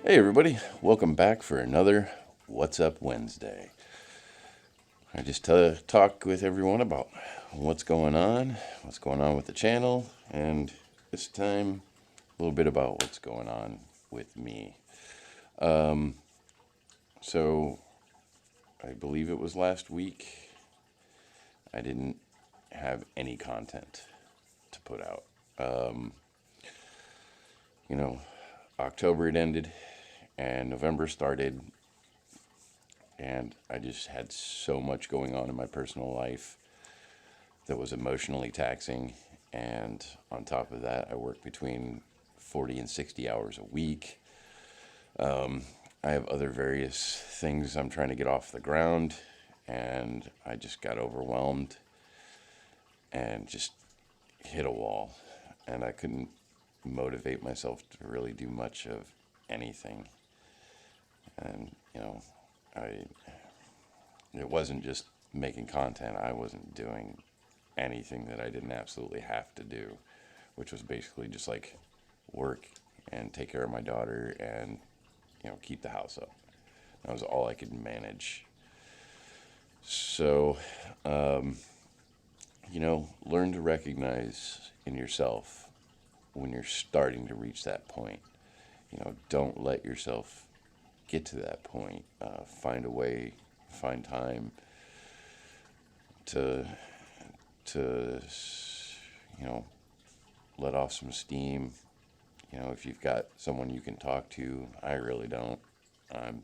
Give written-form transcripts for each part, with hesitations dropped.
Hey everybody, welcome back for another What's Up Wednesday. I just talk with everyone about what's going on with the channel, and this time a little bit about what's going on with me. So I believe it was last week, I didn't have any content to put out. You know, October had ended and November started, and I just had so much going on in my personal life that was emotionally taxing. And on top of that, I work between 40 and 60 hours a week. I have other various things I'm trying to get off the ground, and I just got overwhelmed and just hit a wall. And I couldn't motivate myself to really do much of anything. And, it wasn't just making content. I wasn't doing anything that I didn't absolutely have to do, which was basically just like work and take care of my daughter and, keep the house up. That was all I could manage. So, learn to recognize in yourself when you're starting to reach that point. Don't let yourself get to that point. Find a way, find time to let off some steam. If you've got someone you can talk to. I really don't. I'm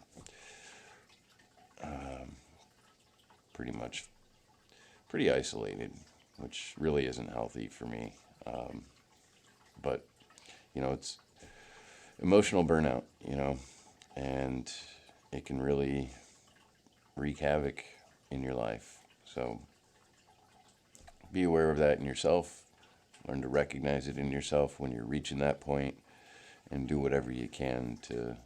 pretty isolated, which really isn't healthy for me. But it's emotional burnout, and it can really wreak havoc in your life. So be aware of that in yourself. Learn to recognize it in yourself when you're reaching that point, and do whatever you can to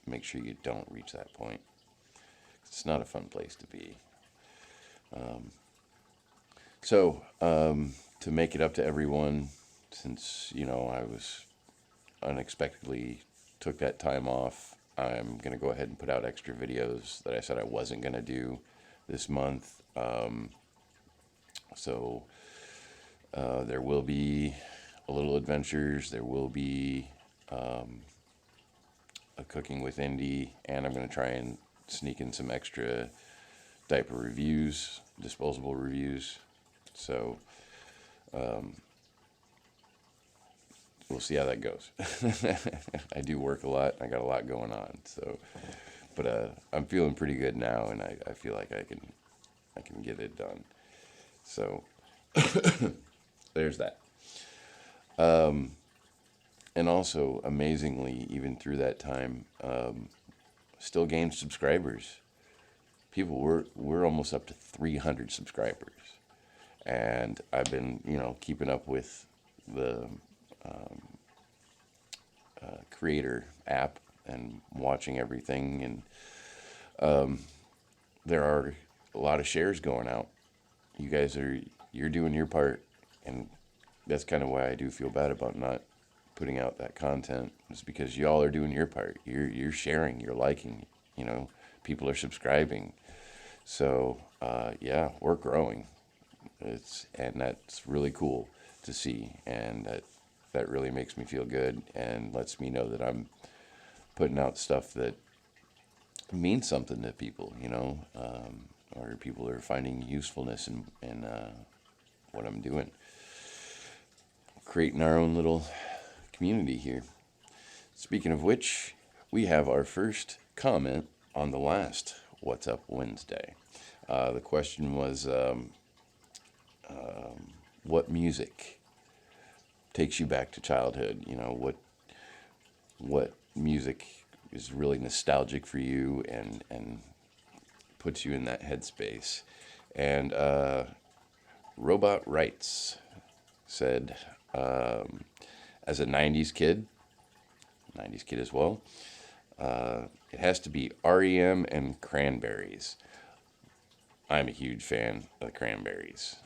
make sure you don't reach that point. It's not a fun place to be. To make it up to everyone, since I was unexpectedly took that time off, I'm going to go ahead and put out extra videos that I said I wasn't going to do this month. There will be a little adventures. There will be a cooking with Indy, and I'm going to try and sneak in some extra diaper reviews, disposable reviews. So we'll see how that goes. I do work a lot. I got a lot going on. But I'm feeling pretty good now, and I feel like I can get it done. So there's that. And also, amazingly, even through that time, still gained subscribers. We're almost up to 300 subscribers, and I've been keeping up with the creator app and watching everything, and there are a lot of shares going out. You're doing your part, and that's kind of why I do feel bad about not putting out that content. Is because y'all are doing your part. You're sharing, you're liking, people are subscribing. So we're growing. And that's really cool to see, and that really makes me feel good and lets me know that I'm putting out stuff that means something to people, or people are finding usefulness in what I'm doing. Creating our own little community here. Speaking of which, we have our first comment on the last What's Up Wednesday. The question was, what music takes you back to childhood? What music is really nostalgic for you and puts you in that headspace? And Robot Rights said, as a 90s kid as well, it has to be REM and Cranberries. I'm a huge fan of the Cranberries.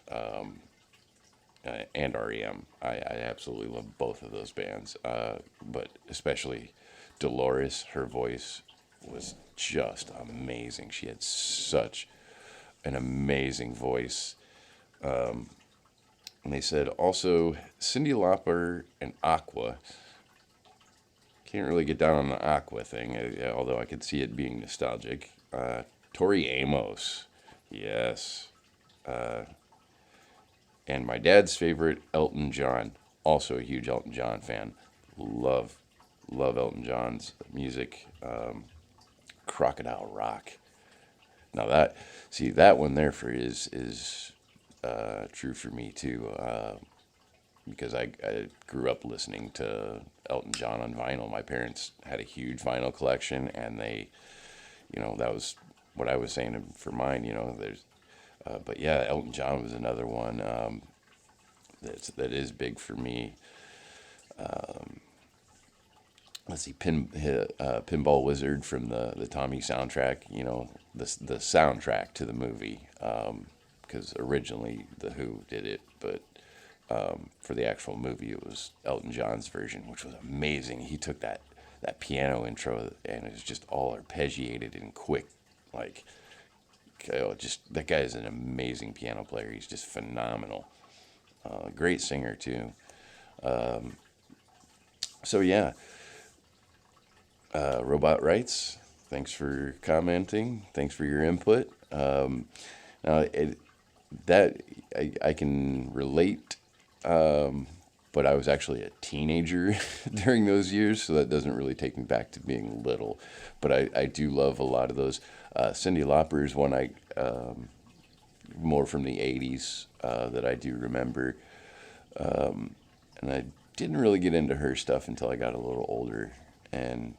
and REM. I absolutely love both of those bands, but especially Dolores. Her voice was just amazing. She had such an amazing voice. And they said also Cyndi Lauper and Aqua. Can't really get down on the Aqua thing, although I could see it being nostalgic. Tori Amos, yes. And my dad's favorite, Elton John. Also a huge Elton John fan. Love Elton John's music. Crocodile Rock. Now that one there for is true for me too, because I grew up listening to Elton John on vinyl. My parents had a huge vinyl collection, and that was what I was saying for mine. But yeah, Elton John was another one that is big for me. Let's see, Pinball Wizard from the Tommy soundtrack. The soundtrack to the movie, because originally the Who did it, but for the actual movie it was Elton John's version, which was amazing. He took that piano intro and it was just all arpeggiated and quick, like. Just that guy is an amazing piano player. He's just phenomenal. Great singer too. So yeah. Robot Rights, thanks for commenting. Thanks for your input. Now I can relate, but I was actually a teenager during those years, so that doesn't really take me back to being little. But I do love a lot of those. Cyndi Lauper's one more from the 80s that I do remember. And I didn't really get into her stuff until I got a little older and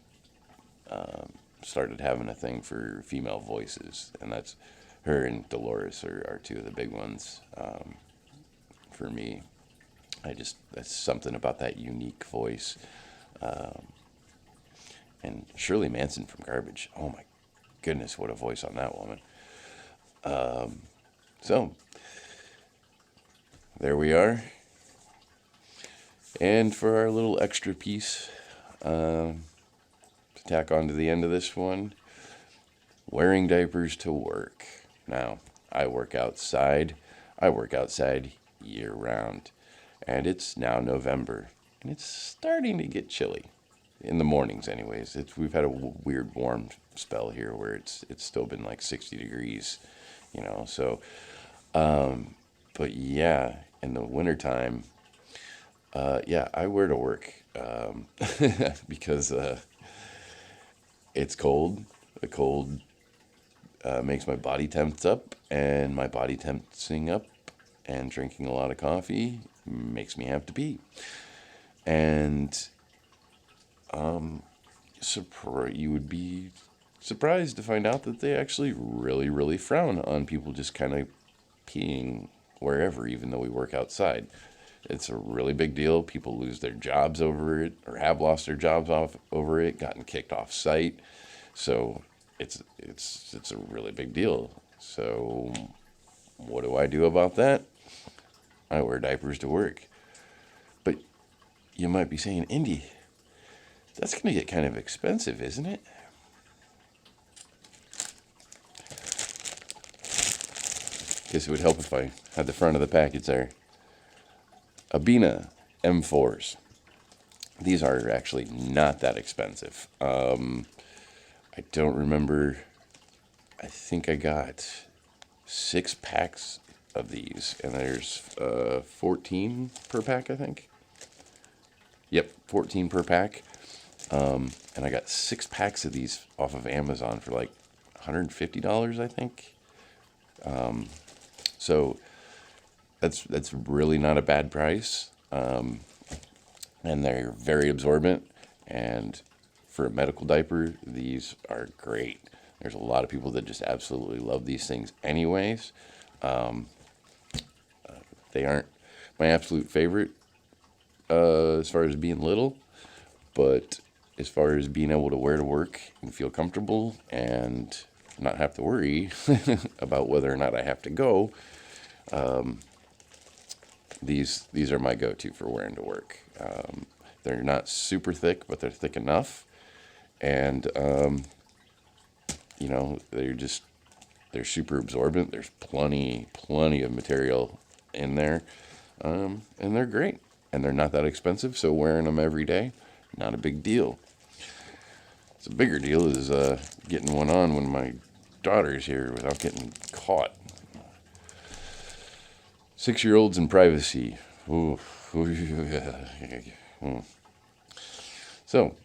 started having a thing for female voices. And that's her and Dolores are two of the big ones for me. That's something about that unique voice. And Shirley Manson from Garbage. Oh my goodness, what a voice on that woman. So, there we are. And for our little extra piece, to tack on to the end of this one, wearing diapers to work. Now, I work outside year round. And it's now November. And it's starting to get chilly. In the mornings anyways. We've had a weird warm spell here where it's still been like 60 degrees, so but yeah, in the wintertime, I wear to work because it's cold. The cold makes my body temps up, and my body tempsing up and drinking a lot of coffee makes me have to pee. And you would be surprised to find out that they actually really, really frown on people just kind of peeing wherever, even though we work outside. It's a really big deal. People lose their jobs over it, or have lost their jobs over it, gotten kicked off site. So it's a really big deal. So what do I do about that? I wear diapers to work. But you might be saying, Indy, that's going to get kind of expensive, isn't it? Guess it would help if I had the front of the package there. Abena M4s. These are actually not that expensive. I don't remember. I think I got 6 packs of these, and there's 14 per pack, I think. Yep, 14 per pack. And I got 6 packs of these off of Amazon for like $150, I think. So that's really not a bad price. And they're very absorbent. And for a medical diaper, these are great. There's a lot of people that just absolutely love these things anyways. They aren't my absolute favorite as far as being little, but as far as being able to wear to work and feel comfortable and not have to worry about whether or not I have to go, these are my go-to for wearing to work. They're not super thick, but they're thick enough, and they're super absorbent. There's plenty of material in there, and they're great, and they're not that expensive. So wearing them every day, not a big deal. It's a bigger deal is getting one on when my daughter's here without getting caught. 6-year-olds in privacy. Ooh. So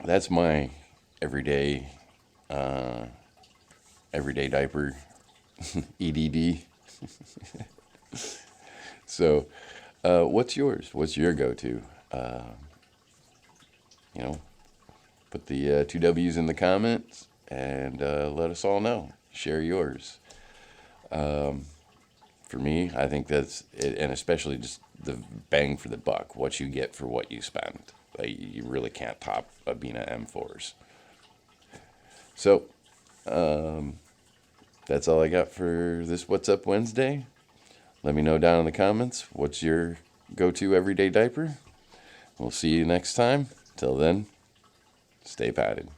that's my everyday diaper EDD. So what's yours? What's your go-to? Put the 2 W's in the comments and let us all know. Share yours. For me, I think that's it, and especially just the bang for the buck, what you get for what you spend. Like, you really can't top a Bina M4s. So, that's all I got for this What's Up Wednesday. Let me know down in the comments, what's your go-to everyday diaper? We'll see you next time. Till then, stay padded.